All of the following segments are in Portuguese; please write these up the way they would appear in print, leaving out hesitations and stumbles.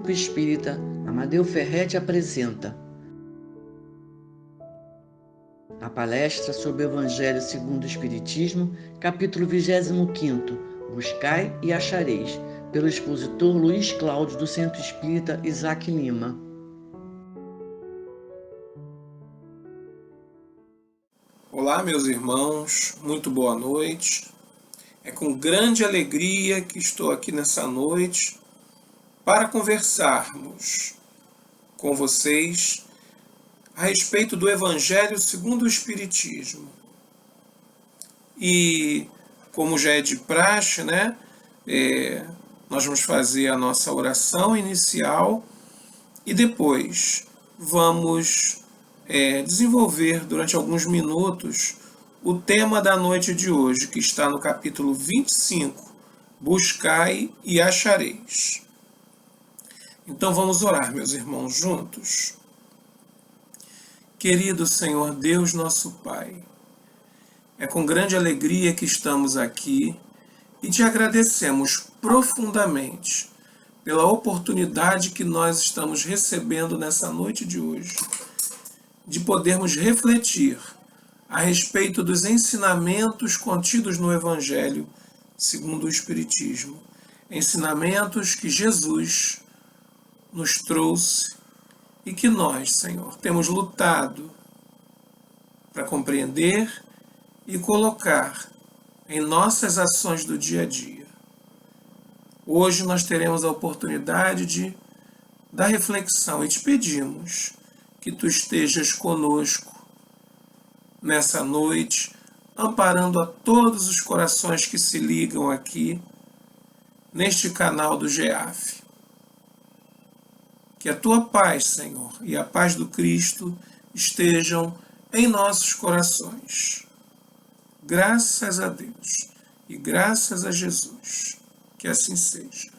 Grupo Espírita Amadeu Ferretti apresenta a palestra sobre o Evangelho segundo o Espiritismo, capítulo 25º, Buscai e Achareis, pelo expositor Luiz Cláudio, do Centro Espírita Isaac Lima. Olá, meus irmãos, muito boa noite. É com grande alegria que estou aqui nessa noite para conversarmos com vocês a respeito do Evangelho segundo o Espiritismo. E, como já é de praxe, nós vamos fazer a nossa oração inicial e depois vamos desenvolver durante alguns minutos o tema da noite de hoje, que está no capítulo 25, Buscai e Achareis. Então vamos orar, meus irmãos, juntos. Querido Senhor Deus, nosso Pai, é com grande alegria que estamos aqui e te agradecemos profundamente pela oportunidade que nós estamos recebendo nessa noite de hoje, de podermos refletir a respeito dos ensinamentos contidos no Evangelho segundo o Espiritismo. Ensinamentos que Jesus nos trouxe e que nós, Senhor, temos lutado para compreender e colocar em nossas ações do dia a dia. Hoje nós teremos a oportunidade da reflexão e te pedimos que tu estejas conosco nessa noite, amparando a todos os corações que se ligam aqui neste canal do GEAF. Que a tua paz, Senhor, e a paz do Cristo estejam em nossos corações. Graças a Deus e graças a Jesus. Que assim seja.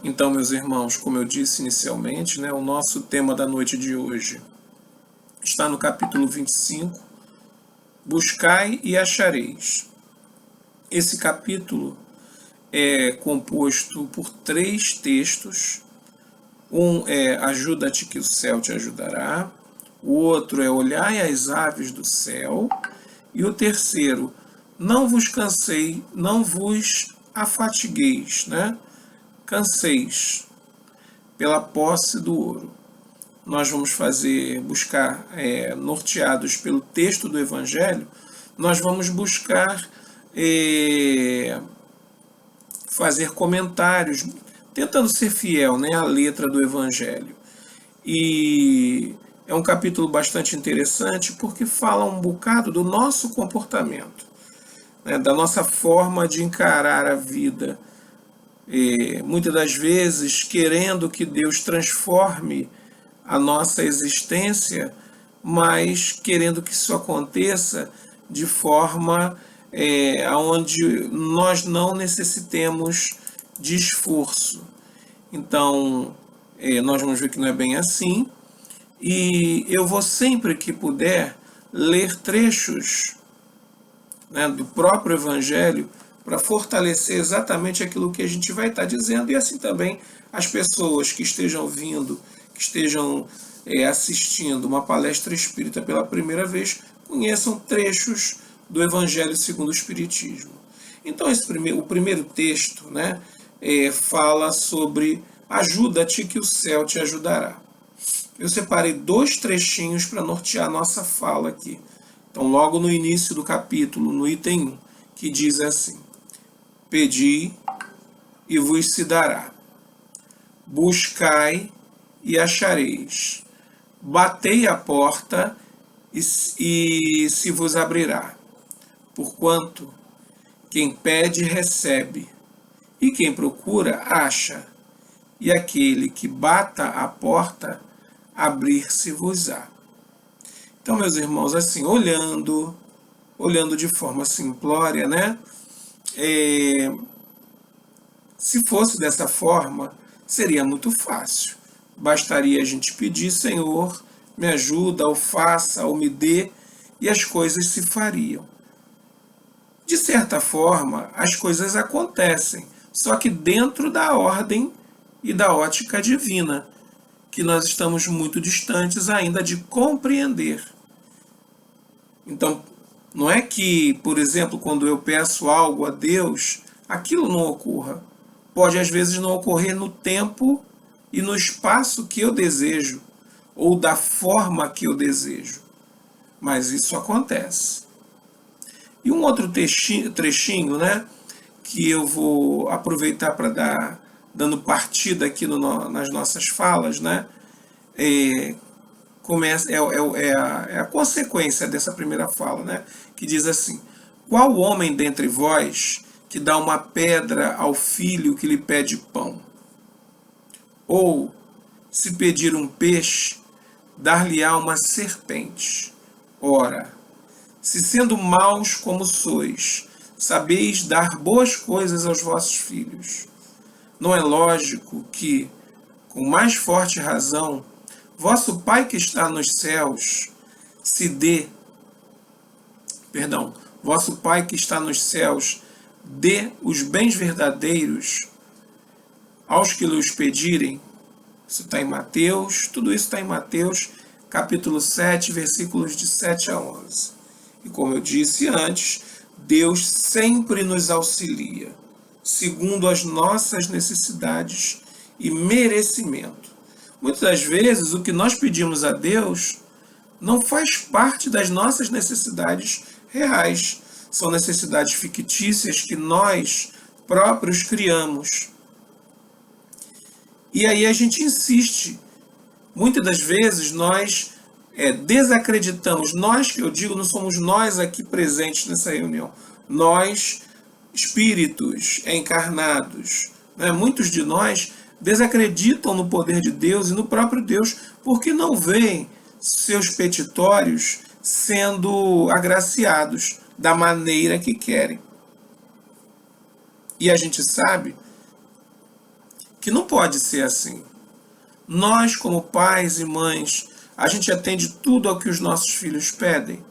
Então, meus irmãos, como eu disse inicialmente, o nosso tema da noite de hoje está no capítulo 25, Buscai e Achareis. Esse capítulo é composto por 3 textos. Um é Ajuda-te que o céu te ajudará, o outro é Olhai as aves do céu, e o terceiro, Não vos cansei, não vos afatigueis, canseis pela posse do ouro. Nós vamos buscar, norteados pelo texto do Evangelho, nós vamos buscar fazer comentários, tentando ser fiel à letra do Evangelho. E é um capítulo bastante interessante porque fala um bocado do nosso comportamento, da nossa forma de encarar a vida. Muitas das vezes querendo que Deus transforme a nossa existência, mas querendo que isso aconteça de forma onde nós não necessitemos de esforço. Então, nós vamos ver que não é bem assim, e eu vou sempre que puder ler trechos do próprio Evangelho para fortalecer exatamente aquilo que a gente vai estar dizendo, e assim também as pessoas que estejam vindo, que estejam assistindo uma palestra espírita pela primeira vez, conheçam trechos do Evangelho segundo o Espiritismo. Então, o primeiro texto fala sobre Ajuda-te que o céu te ajudará. Eu separei 2 trechinhos para nortear a nossa fala aqui. Então, logo no início do capítulo, no item 1, que diz assim: Pedi e vos se dará. Buscai e achareis. Batei a porta e se vos abrirá. Porquanto quem pede recebe, e quem procura acha, e aquele que bata a porta abrir-se-vos-á. Então, meus irmãos, assim, olhando de forma simplória, se fosse dessa forma, seria muito fácil. Bastaria a gente pedir: Senhor, me ajuda, ou faça, ou me dê, e as coisas se fariam. De certa forma, as coisas acontecem, só que dentro da ordem e da ótica divina, que nós estamos muito distantes ainda de compreender. Então, não é que, por exemplo, quando eu peço algo a Deus, aquilo não ocorra. Pode às vezes não ocorrer no tempo e no espaço que eu desejo, ou da forma que eu desejo. Mas isso acontece. E um outro trechinho, né, que eu vou aproveitar para dando partida aqui nas nossas falas, né, é a consequência dessa primeira fala, né, que diz assim: qual homem dentre vós que dá uma pedra ao filho que lhe pede pão? Ou, se pedir um peixe, dar-lhe-á uma serpente? Ora, se sendo maus como sois, sabeis dar boas coisas aos vossos filhos, não é lógico que, com mais forte razão, vosso Pai que está nos céus vosso Pai que está nos céus dê os bens verdadeiros aos que lhes pedirem? Isso está em Mateus, tudo isso está em Mateus, capítulo 7, versículos de 7 a 11. E como eu disse antes, Deus sempre nos auxilia, segundo as nossas necessidades e merecimento. Muitas das vezes, o que nós pedimos a Deus não faz parte das nossas necessidades reais. São necessidades fictícias que nós próprios criamos. E aí a gente insiste. Muitas das vezes nós desacreditamos. Nós, que eu digo, não somos nós aqui presentes nessa reunião. Nós, espíritos encarnados, né? Muitos de nós desacreditam no poder de Deus e no próprio Deus porque não veem seus petitórios sendo agraciados da maneira que querem. E a gente sabe que não pode ser assim. Nós, como pais e mães, a gente atende tudo ao que os nossos filhos pedem.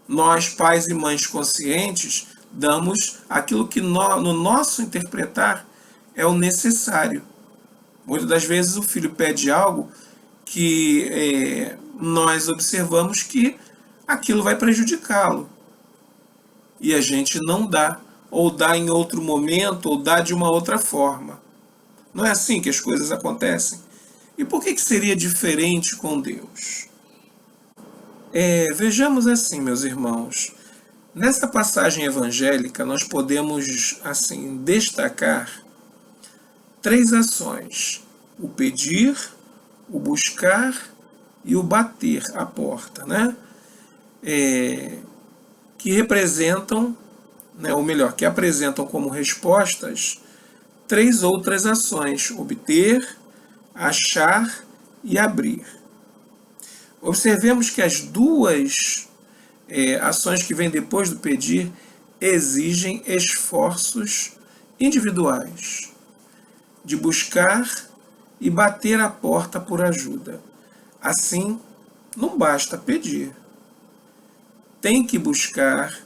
Nós, pais e mães conscientes, damos aquilo que no nosso interpretar é o necessário. Muitas das vezes o filho pede algo que nós observamos que aquilo vai prejudicá-lo. E a gente não dá, ou dá em outro momento, ou dá de uma outra forma. Não é assim que as coisas acontecem? E por que seria diferente com Deus? Vejamos assim, meus irmãos. Nessa passagem evangélica, nós podemos assim destacar 3 ações: o pedir, o buscar e o bater à porta, né? Que representam, né, ou melhor, que apresentam como respostas 3 outras ações: obter, achar e abrir. Observemos que as 2 ações que vêm depois do pedir exigem esforços individuais de buscar e bater a porta por ajuda. Assim, não basta pedir. Tem que buscar,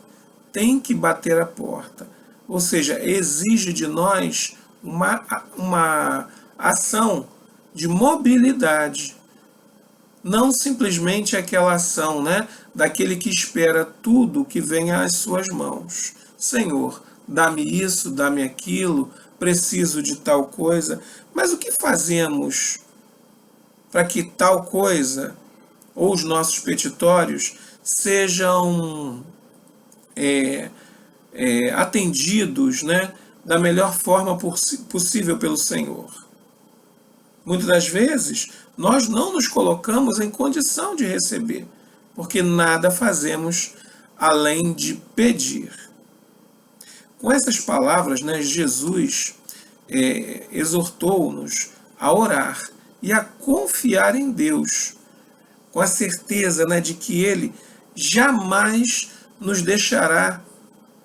tem que bater a porta. Ou seja, exige de nós uma ação de mobilidade. Não simplesmente aquela ação, né, daquele que espera tudo que venha às suas mãos. Senhor, dá-me isso, dá-me aquilo, preciso de tal coisa. Mas o que fazemos para que tal coisa, ou os nossos petitórios, sejam atendidos, né, da melhor forma possível pelo Senhor? Muitas das vezes, nós não nos colocamos em condição de receber, porque nada fazemos além de pedir. Com essas palavras, né, Jesus exortou-nos a orar e a confiar em Deus, com a certeza, né, de que Ele jamais nos deixará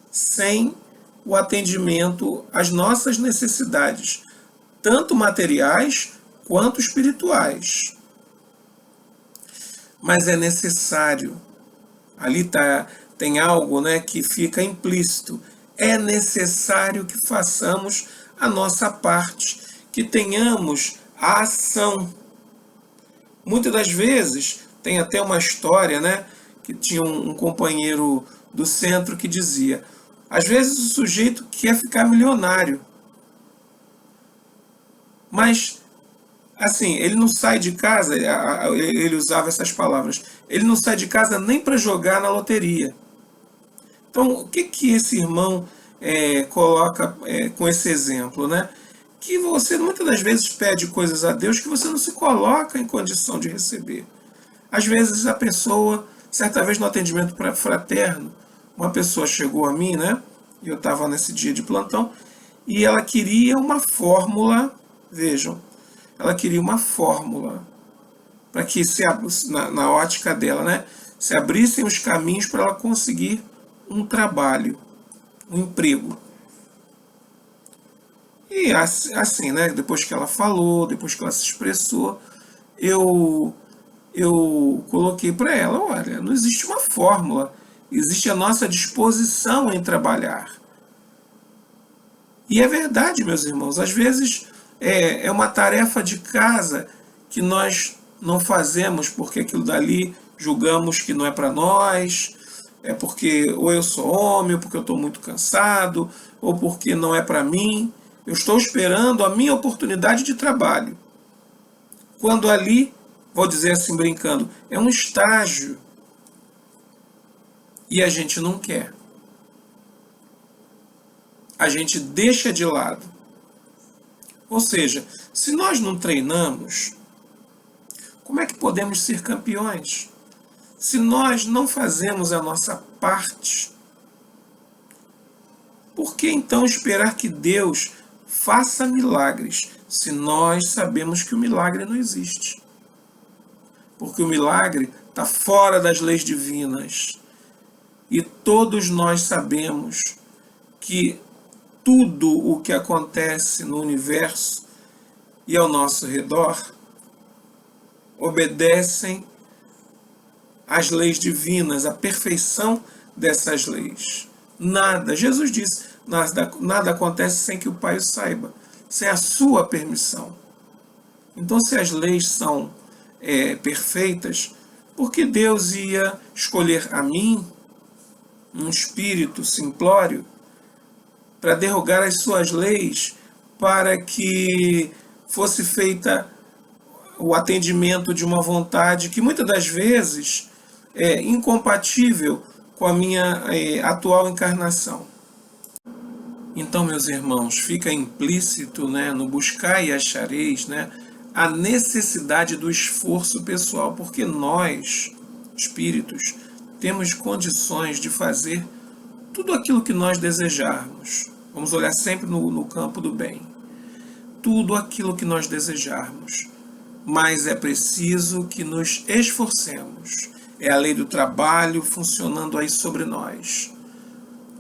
sem o atendimento às nossas necessidades, tanto materiais quanto espirituais. Mas é necessário, ali tem algo, né, que fica implícito, é necessário que façamos a nossa parte, que tenhamos a ação. Muitas das vezes, tem até uma história, né, que tinha um companheiro do centro que dizia, às vezes o sujeito quer ficar milionário, mas, assim, ele não sai de casa, ele usava essas palavras, ele não sai de casa nem para jogar na loteria. Então, o que esse irmão coloca com esse exemplo, né? Que você muitas das vezes pede coisas a Deus que você não se coloca em condição de receber. Às vezes a pessoa, certa vez no atendimento fraterno, uma pessoa chegou a mim, né? Eu estava nesse dia de plantão, e ela queria uma fórmula, vejam, ela queria uma fórmula para que, na ótica dela, né, se abrissem os caminhos para ela conseguir um trabalho, um emprego. E assim, né, depois que ela falou, depois que ela se expressou, eu coloquei para ela, olha, não existe uma fórmula, existe a nossa disposição em trabalhar. E é verdade, meus irmãos, às vezes é uma tarefa de casa que nós não fazemos porque aquilo dali julgamos que não é para nós, é porque ou eu sou homem, ou porque eu estou muito cansado, ou porque não é para mim. Eu estou esperando a minha oportunidade de trabalho. Quando ali, vou dizer assim brincando, é um estágio e a gente não quer. A gente deixa de lado. Ou seja, se nós não treinamos, como é que podemos ser campeões? Se nós não fazemos a nossa parte, por que então esperar que Deus faça milagres se nós sabemos que o milagre não existe? Porque o milagre está fora das leis divinas. E todos nós sabemos que tudo o que acontece no universo e ao nosso redor obedecem às leis divinas, à perfeição dessas leis. Nada, Jesus disse, nada acontece sem que o Pai o saiba, sem a sua permissão. Então, se as leis são perfeitas, por que Deus ia escolher a mim, um espírito simplório, para derrogar as suas leis, para que fosse feita o atendimento de uma vontade que muitas das vezes é incompatível com a minha atual encarnação? Então, meus irmãos, fica implícito, né, no buscar e achareis, né, a necessidade do esforço pessoal, porque nós, espíritos, temos condições de fazer tudo aquilo que nós desejarmos. Vamos olhar sempre no campo do bem. Tudo aquilo que nós desejarmos. Mas é preciso que nos esforcemos. É a lei do trabalho funcionando aí sobre nós.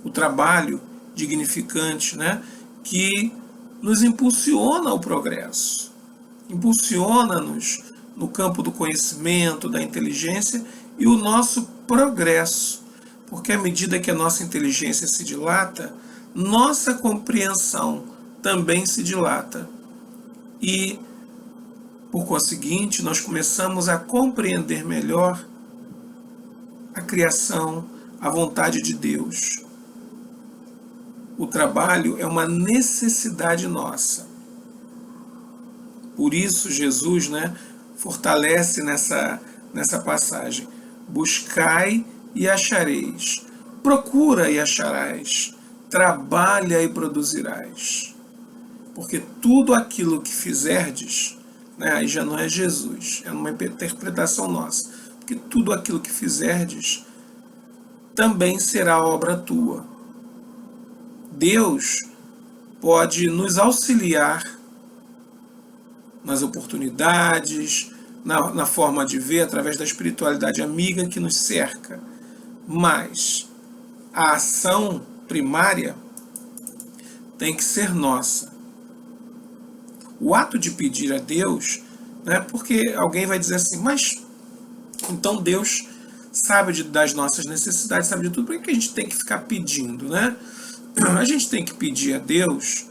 O trabalho dignificante, né, que nos impulsiona ao progresso. Impulsiona-nos no campo do conhecimento, da inteligência e o nosso progresso. Porque à medida que a nossa inteligência se dilata, nossa compreensão também se dilata. E, por conseguinte, nós começamos a compreender melhor a criação, a vontade de Deus. O trabalho é uma necessidade nossa. Por isso, Jesus, né, fortalece nessa passagem. Buscai e achareis. Procura e acharás. Trabalha e produzirás. Porque tudo aquilo que fizerdes, né, aí já não é Jesus, é uma interpretação nossa. Porque tudo aquilo que fizerdes também será obra tua. Deus pode nos auxiliar nas oportunidades, na forma de ver, através da espiritualidade amiga que nos cerca. Mas a ação primária tem que ser nossa. O ato de pedir a Deus, né, porque alguém vai dizer assim, mas então Deus sabe das nossas necessidades, sabe de tudo, por que a gente tem que ficar pedindo, né? a gente tem que pedir a Deus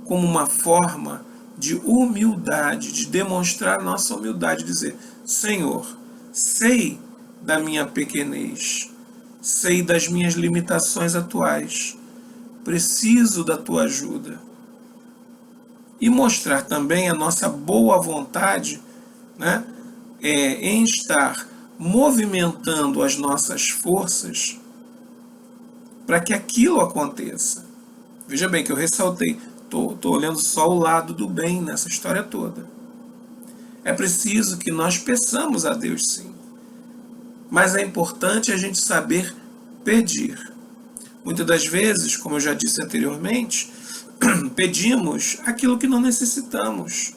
como uma forma de humildade, de demonstrar nossa humildade, dizer: Senhor, sei da minha pequenez, sei das minhas limitações atuais, preciso da tua ajuda. E mostrar também a nossa boa vontade, né, em estar movimentando as nossas forças para que aquilo aconteça. Veja bem que eu ressaltei, estou olhando só o lado do bem nessa história toda. É preciso que nós peçamos a Deus, sim. Mas é importante a gente saber pedir. Muitas das vezes, como eu já disse anteriormente, pedimos aquilo que não necessitamos.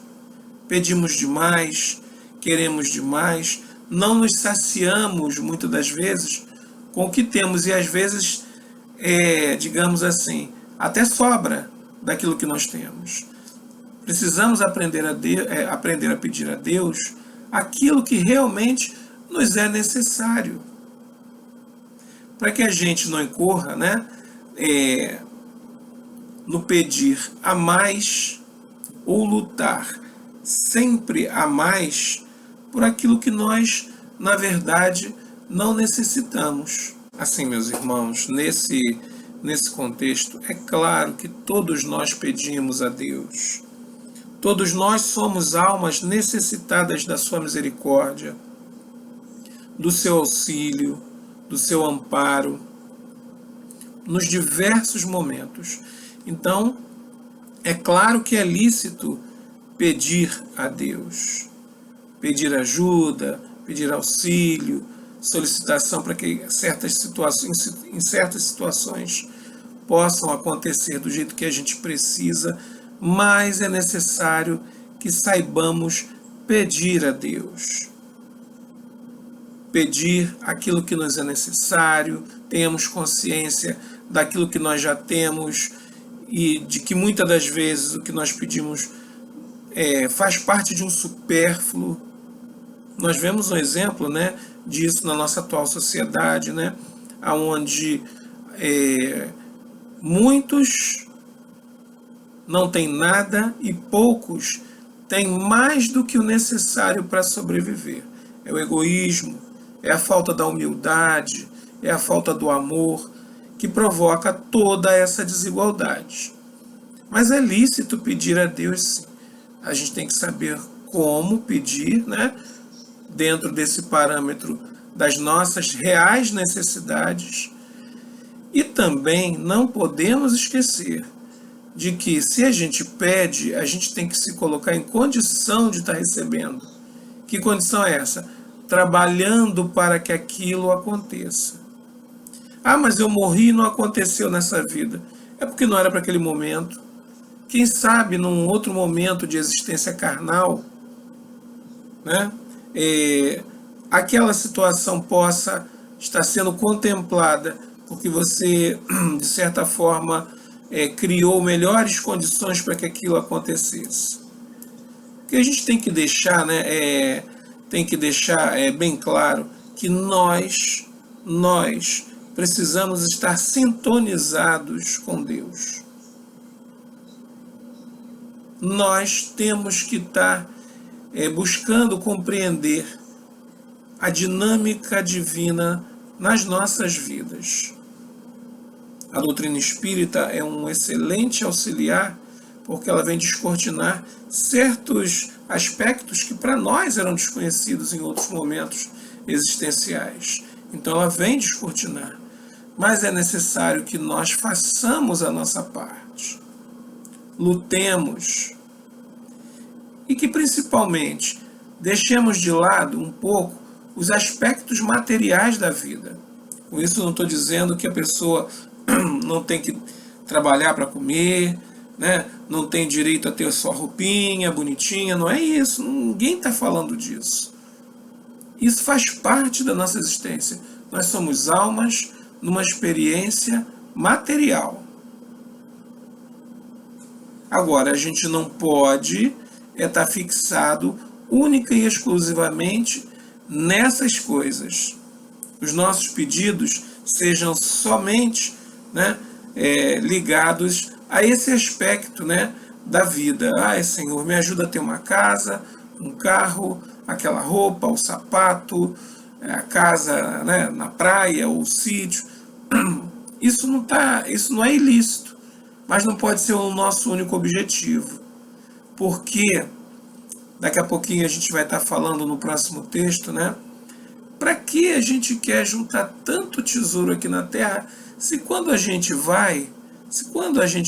Pedimos demais, queremos demais, não nos saciamos muitas das vezes com o que temos e às vezes, digamos assim, até sobra daquilo que nós temos. Precisamos aprender a pedir a Deus aquilo que realmente nos é necessário, para que a gente não incorra, né, no pedir a mais ou lutar sempre a mais por aquilo que nós, na verdade, não necessitamos. Assim, meus irmãos, nesse contexto, é claro que todos nós pedimos a Deus. Todos nós somos almas necessitadas da sua misericórdia, do seu auxílio, do seu amparo, nos diversos momentos. Então, é claro que é lícito pedir a Deus, pedir ajuda, pedir auxílio, solicitação para que em certas situações possam acontecer do jeito que a gente precisa, mas é necessário que saibamos pedir a Deus. Pedir aquilo que nos é necessário, tenhamos consciência daquilo que nós já temos e de que muitas das vezes o que nós pedimos faz parte de um supérfluo. Nós vemos um exemplo, né, disso na nossa atual sociedade, né, onde muitos não têm nada e poucos têm mais do que o necessário para sobreviver. É o egoísmo, é a falta da humildade, é a falta do amor que provoca toda essa desigualdade. Mas é lícito pedir a Deus, sim. A gente tem que saber como pedir, né, dentro desse parâmetro das nossas reais necessidades. E também não podemos esquecer de que, se a gente pede, a gente tem que se colocar em condição de estar recebendo. Que condição é essa? Trabalhando para que aquilo aconteça. Ah, mas eu morri e não aconteceu nessa vida. É porque não era para aquele momento. Quem sabe num outro momento de existência carnal, né, aquela situação possa estar sendo contemplada, porque você, de certa forma, criou melhores condições para que aquilo acontecesse. O que a gente tem que deixar, né, bem claro que nós precisamos estar sintonizados com Deus. Nós temos que estar buscando compreender a dinâmica divina nas nossas vidas. A doutrina espírita é um excelente auxiliar, porque ela vem descortinar certos aspectos que para nós eram desconhecidos em outros momentos existenciais. Então ela vem descortinar. Mas é necessário que nós façamos a nossa parte. Lutemos. E que principalmente deixemos de lado um pouco os aspectos materiais da vida. Com isso não estou dizendo que a pessoa não tem que trabalhar para comer, né? Não tem direito a ter sua roupinha bonitinha, não é isso, ninguém está falando disso. Isso faz parte da nossa existência. Nós somos almas numa experiência material. Agora, a gente não pode estar fixado única e exclusivamente nessas coisas. Os nossos pedidos sejam somente, né, ligados a esse aspecto, né, da vida. Senhor, me ajuda a ter uma casa, um carro, aquela roupa, o sapato, a casa, né, na praia, o sítio. Isso não é ilícito, mas não pode ser o nosso único objetivo. Porque daqui a pouquinho a gente vai estar falando no próximo texto, né? Para que a gente quer juntar tanto tesouro aqui na terra, se quando a gente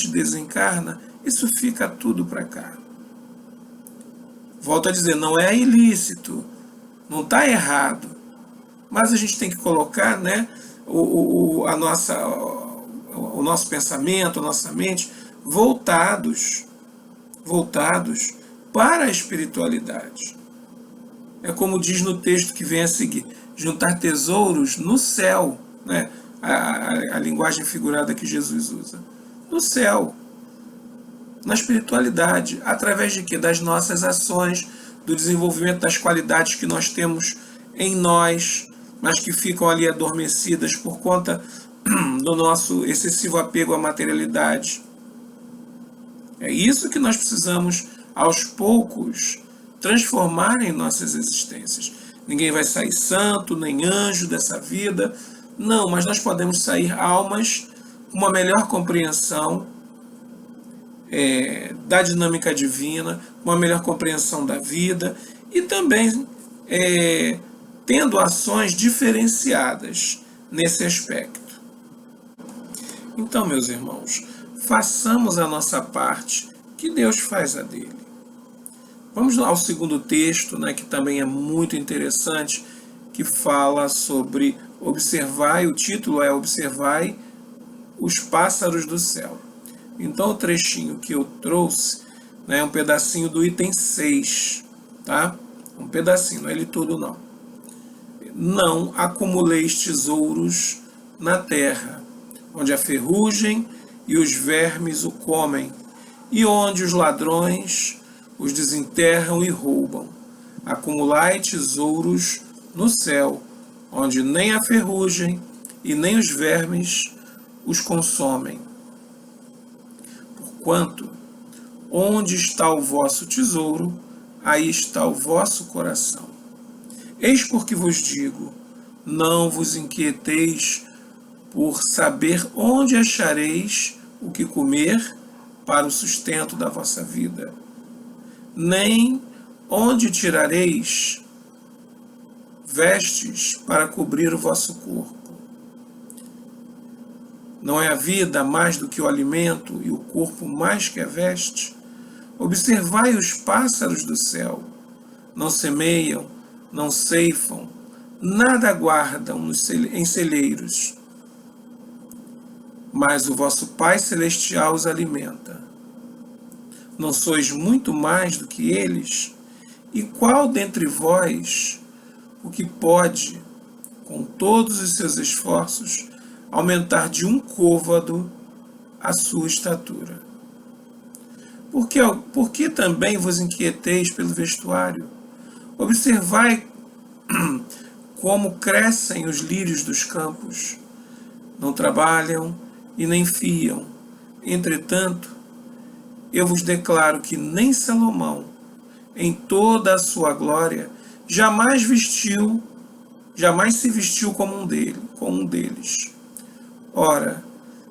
desencarna, isso fica tudo para cá? Volto a dizer, não é ilícito, não está errado, mas a gente tem que colocar, né, o nosso pensamento, a nossa mente voltados para a espiritualidade. É como diz no texto que vem a seguir: juntar tesouros no céu, né? A linguagem figurada que Jesus usa. No céu, na espiritualidade, através de quê? Das nossas ações, do desenvolvimento das qualidades que nós temos em nós, mas que ficam ali adormecidas por conta do nosso excessivo apego à materialidade. É isso que nós precisamos, aos poucos, transformar em nossas existências. Ninguém vai sair santo, nem anjo dessa vida. Não, mas nós podemos sair almas com uma melhor compreensão da dinâmica divina, uma melhor compreensão da vida e também tendo ações diferenciadas nesse aspecto. Então, meus irmãos, façamos a nossa parte, que Deus faz a dele. Vamos ao segundo texto, né, que também é muito interessante, que fala sobre observai, o título é Observai os pássaros do céu. Então o trechinho que eu trouxe, né, é um pedacinho do item 6, tá? Um pedacinho, não é ele tudo não. Não acumuleis tesouros na terra, onde a ferrugem e os vermes o comem, e onde os ladrões os desenterram e roubam. Acumulai tesouros no céu, onde nem a ferrugem e nem os vermes os consomem. Porquanto, onde está o vosso tesouro, aí está o vosso coração. Eis porque vos digo, não vos inquieteis por saber onde achareis o que comer para o sustento da vossa vida, nem onde tirareis vestes para cobrir o vosso corpo. Não é a vida mais do que o alimento e o corpo mais que a veste? Observai os pássaros do céu, não semeiam, não ceifam, nada guardam em celeiros, mas o vosso Pai Celestial os alimenta. Não sois muito mais do que eles? E qual dentre vós o que pode, com todos os seus esforços, aumentar de 1 côvado a sua estatura? Por que também vos inquieteis pelo vestuário? Observai como crescem os lírios dos campos. Não trabalham e nem fiam. Entretanto, eu vos declaro que nem Salomão, em toda a sua glória, jamais se vestiu como um deles. Ora,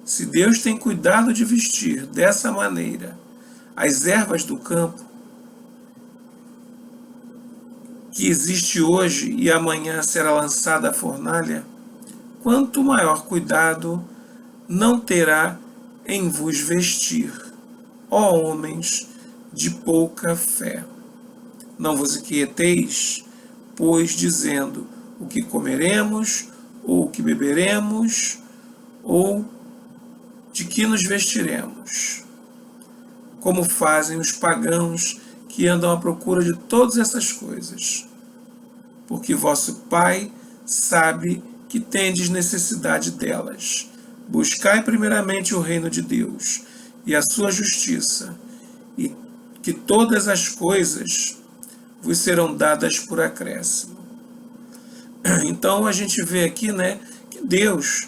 se Deus tem cuidado de vestir dessa maneira as ervas do campo, que existe hoje e amanhã será lançada à fornalha, quanto maior cuidado não terá em vos vestir, ó homens de pouca fé. Não vos inquieteis, pois, dizendo o que comeremos, ou o que beberemos, ou de que nos vestiremos, como fazem os pagãos que andam à procura de todas essas coisas. Porque vosso Pai sabe que tendes necessidade delas. Buscai primeiramente o reino de Deus e a sua justiça, e que todas as coisas vos serão dadas por acréscimo. Então a gente vê aqui, né, que Deus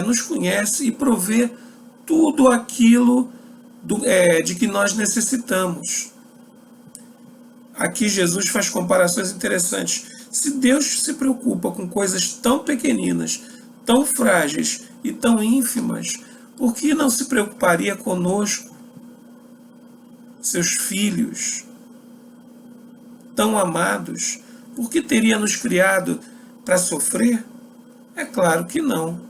nos conhece e provê tudo aquilo de que nós necessitamos. Aqui Jesus faz comparações interessantes. Se Deus se preocupa com coisas tão pequeninas, tão frágeis e tão ínfimas, por que não se preocuparia conosco, seus filhos tão amados? Por que teria nos criado para sofrer? É claro que não.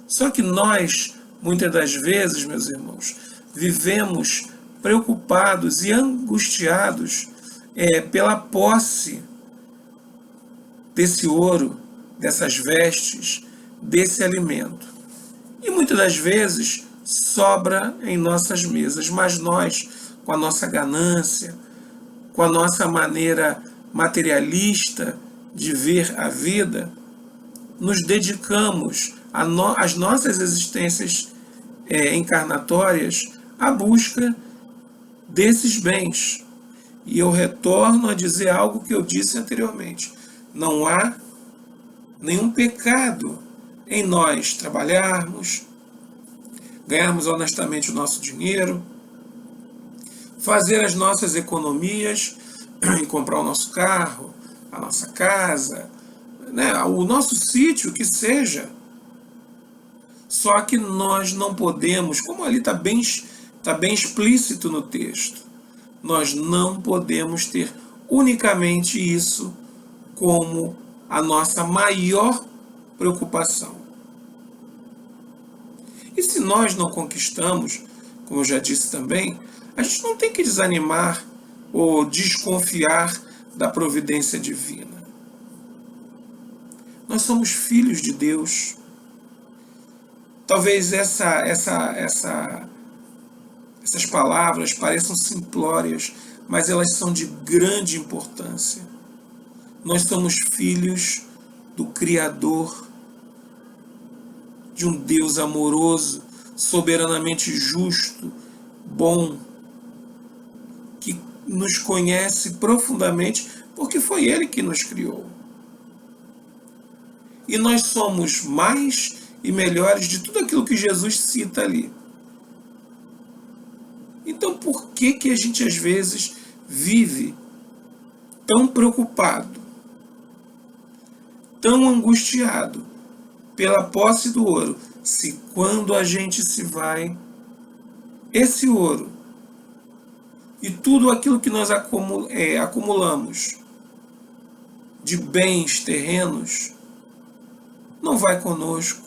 Só que nós, muitas das vezes, meus irmãos, vivemos preocupados e angustiados pela posse desse ouro, dessas vestes, desse alimento. E muitas das vezes sobra em nossas mesas, mas nós, com a nossa ganância, com a nossa maneira materialista de ver a vida, nos dedicamos às nossas existências encarnatórias à busca desses bens. E eu retorno a dizer algo que eu disse anteriormente. Não há nenhum pecado em nós trabalharmos, ganharmos honestamente o nosso dinheiro, fazer as nossas economias em comprar o nosso carro, a nossa casa, o nosso sítio, que seja. Só que nós não podemos, como ali está bem explícito no texto, nós não podemos ter unicamente isso como a nossa maior preocupação. E se nós não conquistamos, como eu já disse também, a gente não tem que desanimar ou desconfiar da providência divina. Nós somos filhos de Deus. Talvez essas palavras pareçam simplórias, mas elas são de grande importância. Nós somos filhos do Criador, de um Deus amoroso, soberanamente justo, bom, que nos conhece profundamente, porque foi Ele que nos criou. E nós somos mais e melhores de tudo aquilo que Jesus cita ali. Então, por que a gente às vezes vive tão preocupado, tão angustiado pela posse do ouro, se quando a gente se vai, esse ouro e tudo aquilo que nós acumulamos de bens terrenos não vai conosco,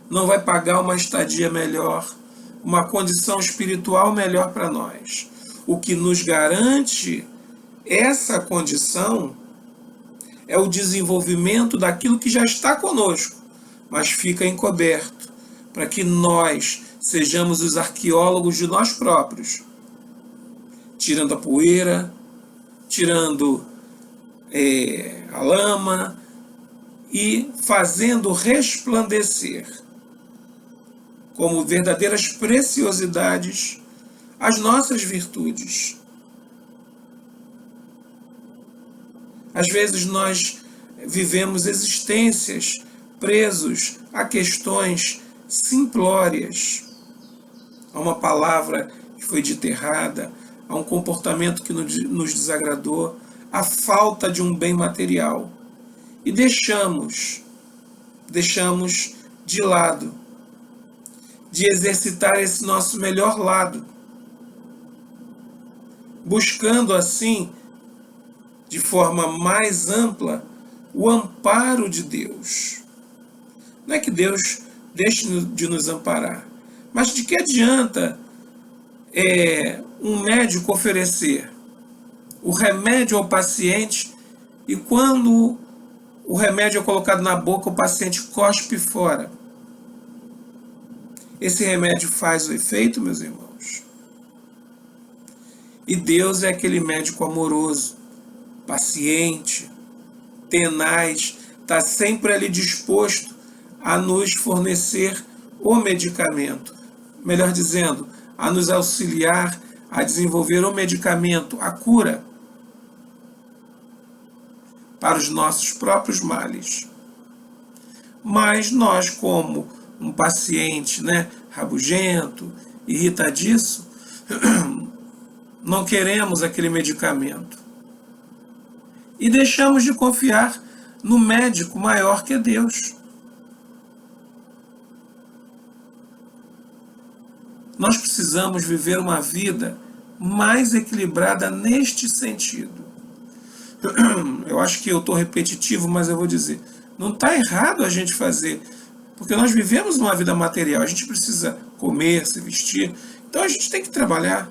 não vai pagar uma estadia melhor, uma condição espiritual melhor para nós. O que nos garante essa condição é o desenvolvimento daquilo que já está conosco, mas fica encoberto, para que nós sejamos os arqueólogos de nós próprios, tirando a poeira, tirando a lama e fazendo resplandecer como verdadeiras preciosidades as nossas virtudes. Às vezes nós vivemos existências presos a questões simplórias, a uma palavra que foi dita errada, a um comportamento que nos desagradou, a falta de um bem material. E deixamos de lado, de exercitar esse nosso melhor lado, buscando assim, de forma mais ampla, o amparo de Deus. Não é que Deus deixe de nos amparar, mas de que adianta um médico oferecer o remédio ao paciente e quando o remédio é colocado na boca, o paciente cospe fora? Esse remédio faz o efeito, meus irmãos? E Deus é aquele médico amoroso, paciente, tenaz, está sempre ali disposto a nos fornecer o medicamento. Melhor dizendo, a nos auxiliar a desenvolver o medicamento, a cura, para os nossos próprios males. Mas nós, como um paciente, né, rabugento, irritadiço, não queremos aquele medicamento. E deixamos de confiar no médico maior que é Deus. Nós precisamos viver uma vida mais equilibrada neste sentido. Eu acho que eu estou repetitivo, mas eu vou dizer, não está errado a gente fazer, porque nós vivemos uma vida material, a gente precisa comer, se vestir, então a gente tem que trabalhar,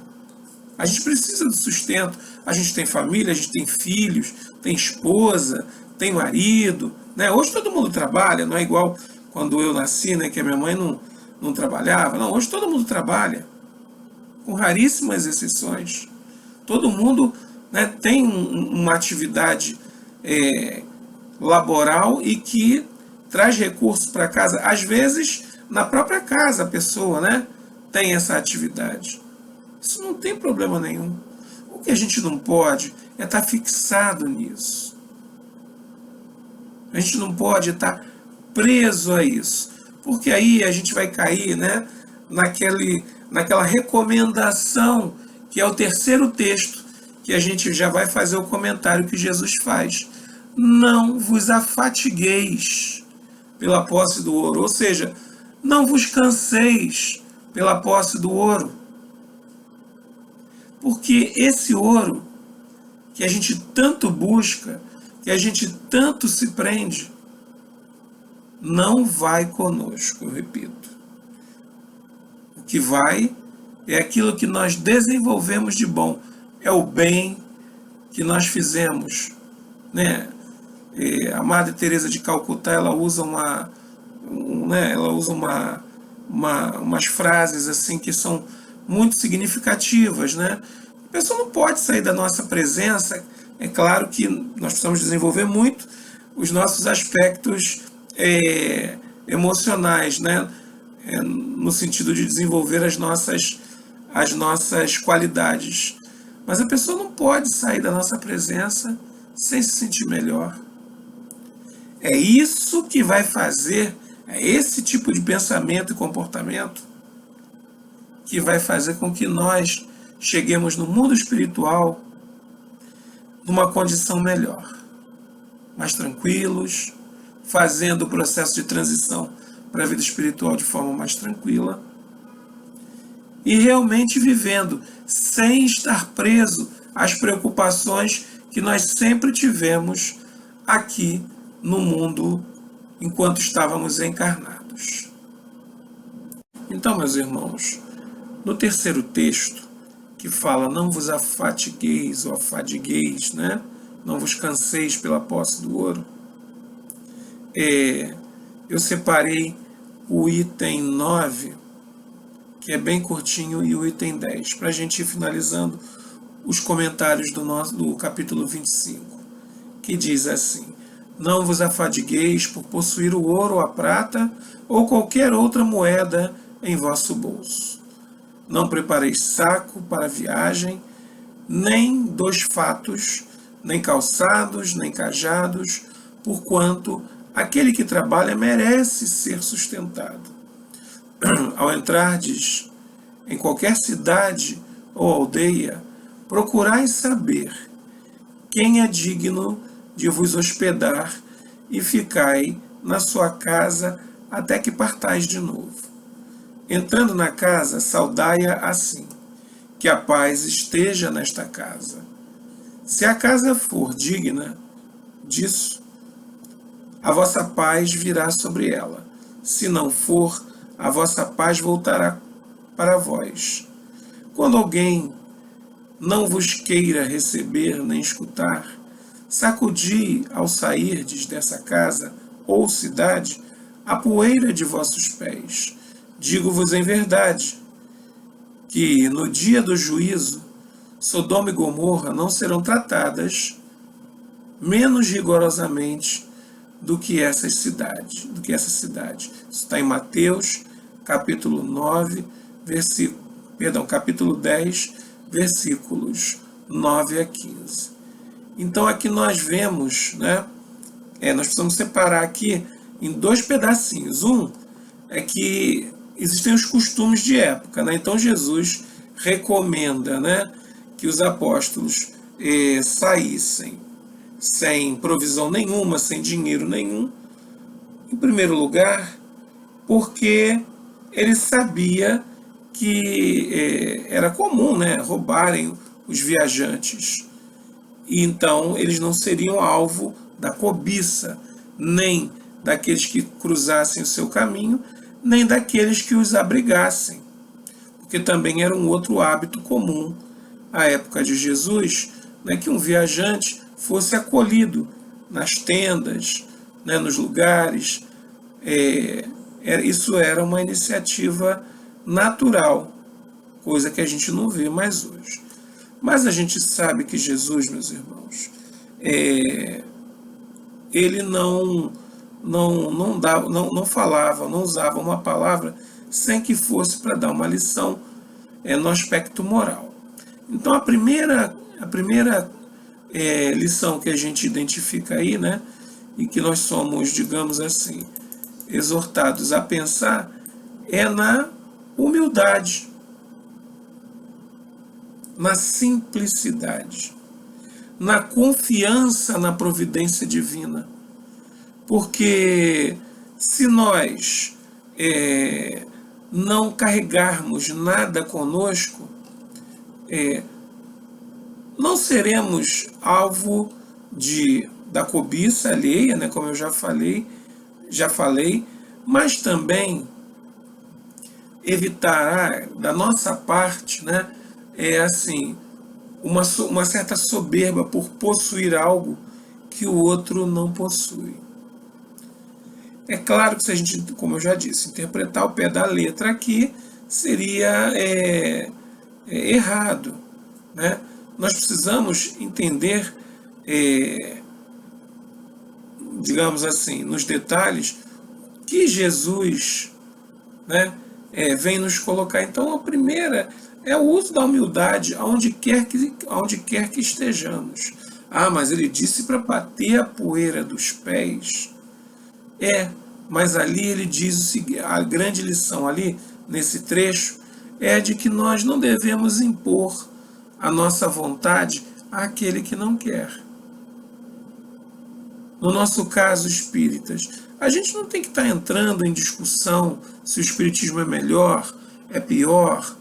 a gente precisa do sustento, a gente tem família, a gente tem filhos, tem esposa, tem marido, né? Hoje todo mundo trabalha, não é igual quando eu nasci, né, que a minha mãe não trabalhava, não, hoje todo mundo trabalha, com raríssimas exceções, todo mundo, né, tem uma atividade laboral e que traz recursos para casa. Às vezes, na própria casa, a pessoa, né, tem essa atividade. Isso não tem problema nenhum. O que a gente não pode é estar fixado nisso. A gente não pode estar preso a isso. Porque aí a gente vai cair, né, naquela recomendação, que é o terceiro texto, que a gente já vai fazer o comentário que Jesus faz. Não vos afatigueis pela posse do ouro. Ou seja, não vos canseis pela posse do ouro. Porque esse ouro que a gente tanto busca, que a gente tanto se prende, não vai conosco, eu repito. O que vai é aquilo que nós desenvolvemos de bom, é o bem que nós fizemos, né? A Madre Teresa de Calcutá, ela usa umas frases assim que são muito significativas, né? A pessoa não pode sair da nossa presença. É claro que nós precisamos desenvolver muito os nossos aspectos emocionais, né? No sentido de desenvolver as nossas qualidades. Mas a pessoa não pode sair da nossa presença sem se sentir melhor. É isso que vai fazer, é esse tipo de pensamento e comportamento que vai fazer com que nós cheguemos no mundo espiritual numa condição melhor, mais tranquilos, fazendo o processo de transição para a vida espiritual de forma mais tranquila e realmente vivendo sem estar preso às preocupações que nós sempre tivemos aqui no mundo enquanto estávamos encarnados. Então, meus irmãos, no terceiro texto, que fala não vos afatigueis ou afadigueis, né? Não vos canseis pela posse do ouro, eu separei o item 9, que é bem curtinho, e o item 10, para a gente ir finalizando os comentários do capítulo 25, que diz assim: não vos afadigueis por possuir o ouro ou a prata ou qualquer outra moeda em vosso bolso. Não prepareis saco para a viagem, nem 2 fatos, nem calçados, nem cajados, porquanto aquele que trabalha merece ser sustentado. Ao entrardes em qualquer cidade ou aldeia, procurai saber quem é digno de vos hospedar e ficai na sua casa até que partais de novo. Entrando na casa, saudai-a assim: que a paz esteja nesta casa. Se a casa for digna disso, a vossa paz virá sobre ela. Se não for, a vossa paz voltará para vós. Quando alguém não vos queira receber nem escutar, sacudi ao sairdes dessa casa ou cidade a poeira de vossos pés. Digo-vos em verdade que no dia do juízo Sodoma e Gomorra não serão tratadas menos rigorosamente do que essa cidade. Isso está em Mateus, capítulo 9, capítulo 10, versículos 9 a 15. Então aqui nós vemos, né? Nós precisamos separar aqui em dois pedacinhos. Um é que existem os costumes de época, né? Então Jesus recomenda, né, que os apóstolos saíssem sem provisão nenhuma, sem dinheiro nenhum. Em primeiro lugar, porque ele sabia que era comum, né, roubarem os viajantes. E então eles não seriam alvo da cobiça, nem daqueles que cruzassem o seu caminho, nem daqueles que os abrigassem. Porque também era um outro hábito comum à época de Jesus, né, que um viajante fosse acolhido nas tendas, né, nos lugares. Isso era uma iniciativa natural, coisa que a gente não vê mais hoje. Mas a gente sabe que Jesus, meus irmãos, ele não falava, não usava uma palavra sem que fosse para dar uma lição no aspecto moral. Então a primeira lição que a gente identifica aí, né, e que nós somos, digamos assim, exortados a pensar, é na humildade, na simplicidade, na confiança na providência divina. Porque se nós não carregarmos nada conosco, não seremos alvo da cobiça alheia, né, como eu já falei, mas também evitará da nossa parte, né, uma certa soberba por possuir algo que o outro não possui. É claro que se a gente, como eu já disse, interpretar o pé da letra aqui seria errado, né? Nós precisamos entender, digamos assim, nos detalhes, que Jesus, né, vem nos colocar. Então, a primeira é o uso da humildade aonde quer que estejamos. Ah, mas ele disse para bater a poeira dos pés. Mas ali ele diz o seguinte, a grande lição ali, nesse trecho, é de que nós não devemos impor a nossa vontade àquele que não quer. No nosso caso, espíritas, a gente não tem que estar entrando em discussão se o espiritismo é melhor, é pior,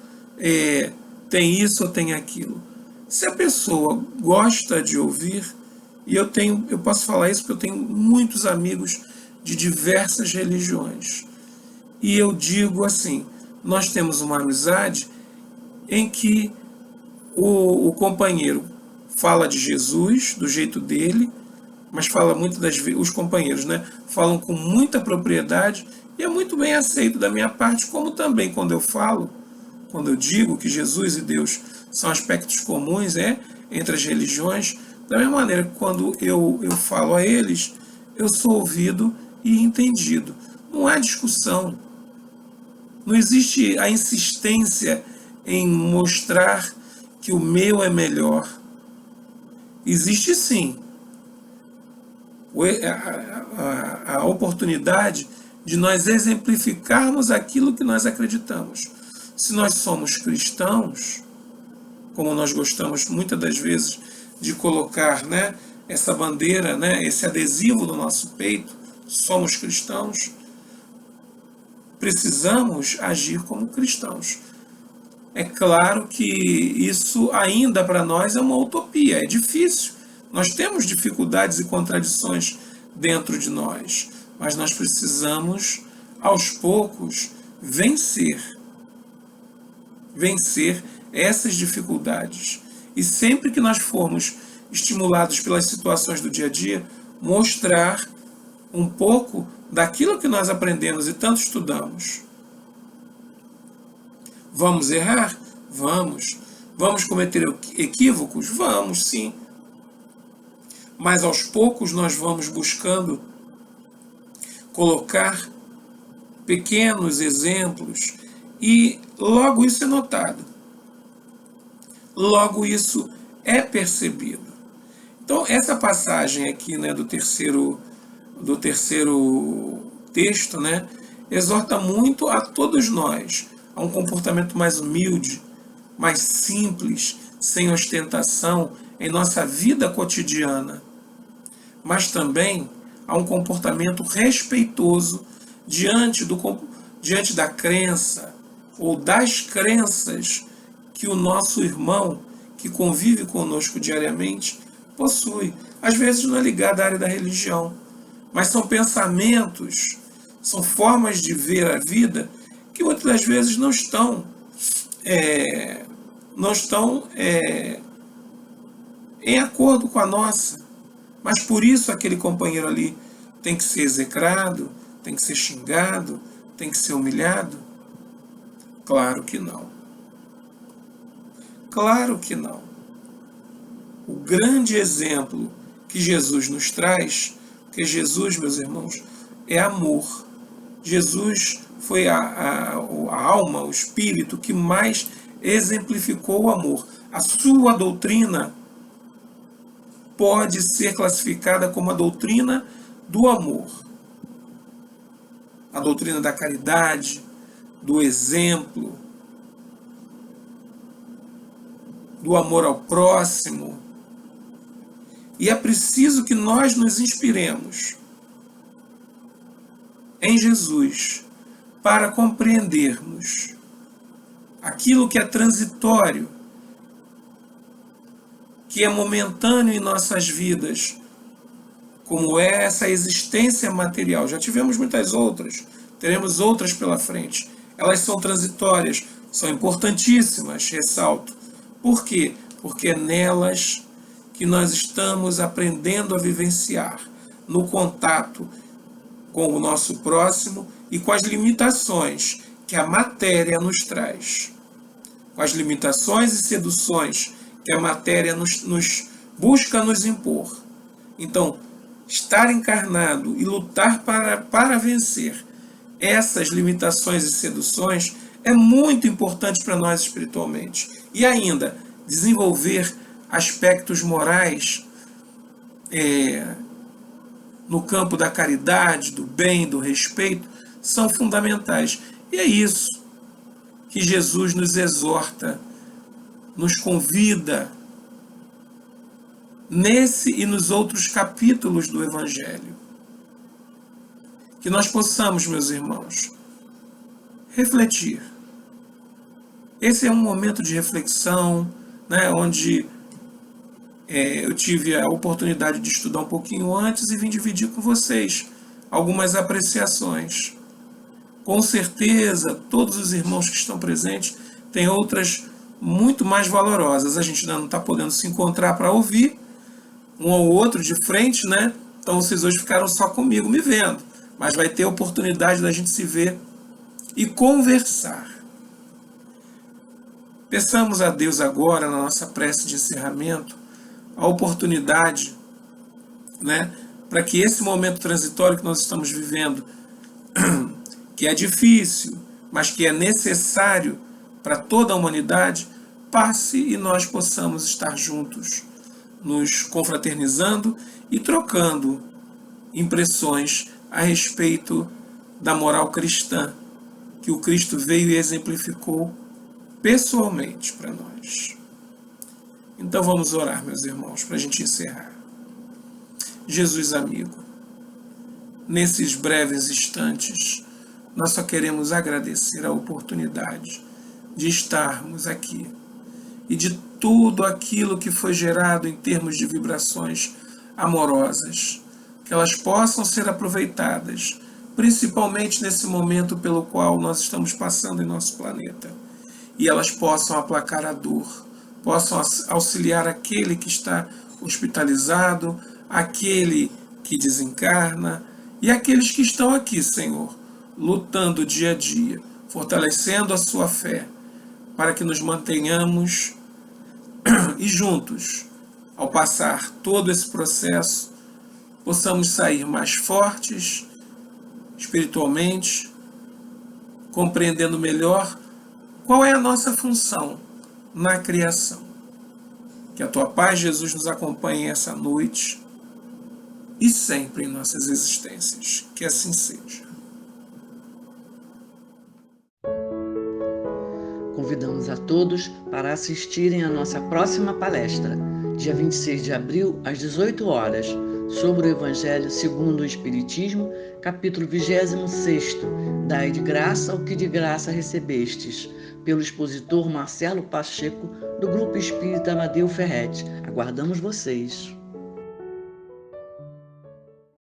tem isso ou tem aquilo. Se a pessoa gosta de ouvir, e eu posso falar isso porque eu tenho muitos amigos de diversas religiões, e eu digo assim, nós temos uma amizade em que o companheiro fala de Jesus do jeito dele, mas fala muitas das vezes, os companheiros, né, falam com muita propriedade, e é muito bem aceito da minha parte, como também quando eu digo que Jesus e Deus são aspectos comuns entre as religiões, da mesma maneira que quando eu falo a eles, eu sou ouvido e entendido. Não há discussão. Não existe a insistência em mostrar que o meu é melhor. Existe sim a oportunidade de nós exemplificarmos aquilo que nós acreditamos. Se nós somos cristãos, como nós gostamos muitas das vezes de colocar, né, essa bandeira, né, esse adesivo no nosso peito, somos cristãos, precisamos agir como cristãos. É claro que isso ainda para nós é uma utopia, é difícil. Nós temos dificuldades e contradições dentro de nós, mas nós precisamos, aos poucos, vencer essas dificuldades. E sempre que nós formos estimulados pelas situações do dia a dia, mostrar um pouco daquilo que nós aprendemos e tanto estudamos. Vamos errar? Vamos. Vamos cometer equívocos? Vamos, sim. Mas aos poucos nós vamos buscando colocar pequenos exemplos e logo isso é notado. Logo isso é percebido. Então essa passagem aqui, né, do terceiro texto, né, exorta muito a todos nós a um comportamento mais humilde, mais simples, sem ostentação em nossa vida cotidiana, mas também a um comportamento respeitoso diante da crença ou das crenças que o nosso irmão, que convive conosco diariamente, possui. Às vezes não é ligado à área da religião, mas são pensamentos, são formas de ver a vida que muitas das vezes não estão em acordo com a nossa. Mas por isso aquele companheiro ali tem que ser execrado, tem que ser xingado, tem que ser humilhado? Claro que não. Claro que não. O grande exemplo que Jesus nos traz, porque Jesus, meus irmãos, é amor. Jesus foi a alma, o espírito que mais exemplificou o amor. A sua doutrina pode ser classificada como a doutrina do amor. A doutrina da caridade, do exemplo, do amor ao próximo. E é preciso que nós nos inspiremos em Jesus para compreendermos aquilo que é transitório, que é momentâneo em nossas vidas, como é essa existência material. Já tivemos muitas outras, teremos outras pela frente. Elas são transitórias, são importantíssimas, ressalto. Por quê? Porque é nelas que nós estamos aprendendo a vivenciar, no contato com o nosso próximo e com as limitações que a matéria nos traz. Com as limitações e seduções que a matéria nos busca nos impor. Então, estar encarnado e lutar para vencer essas limitações e seduções é muito importante para nós espiritualmente. E ainda, desenvolver aspectos morais no campo da caridade, do bem, do respeito, são fundamentais. E é isso que Jesus nos exorta, nos convida nesse e nos outros capítulos do Evangelho. Que nós possamos, meus irmãos, refletir. Esse é um momento de reflexão, né, onde eu tive a oportunidade de estudar um pouquinho antes e vim dividir com vocês algumas apreciações. Com certeza, todos os irmãos que estão presentes têm outras muito mais valorosas. A gente ainda não está podendo se encontrar para ouvir um ao outro de frente, né? Então vocês hoje ficaram só comigo me vendo, mas vai ter a oportunidade da gente se ver e conversar. Peçamos a Deus agora, na nossa prece de encerramento, a oportunidade, né, para que esse momento transitório que nós estamos vivendo, que é difícil, mas que é necessário para toda a humanidade, passe e nós possamos estar juntos, nos confraternizando e trocando impressões a respeito da moral cristã que o Cristo veio e exemplificou pessoalmente para nós. Então vamos orar, meus irmãos, para a gente encerrar. Jesus amigo, nesses breves instantes, nós só queremos agradecer a oportunidade de estarmos aqui e de tudo aquilo que foi gerado em termos de vibrações amorosas, que elas possam ser aproveitadas, principalmente nesse momento pelo qual nós estamos passando em nosso planeta, e elas possam aplacar a dor, possam auxiliar aquele que está hospitalizado, aquele que desencarna e aqueles que estão aqui, Senhor, lutando dia a dia, fortalecendo a sua fé, para que nos mantenhamos e juntos, ao passar todo esse processo, possamos sair mais fortes espiritualmente, compreendendo melhor qual é a nossa função na criação. Que a tua paz, Jesus, nos acompanhe essa noite e sempre em nossas existências. Que assim seja. Convidamos a todos para assistirem à nossa próxima palestra, dia 26 de abril, às 18 horas, sobre o Evangelho segundo o Espiritismo, capítulo 26, Dai de graça o que de graça recebestes, pelo expositor Marcelo Pacheco, do Grupo Espírita Amadeu Ferretti. Aguardamos vocês!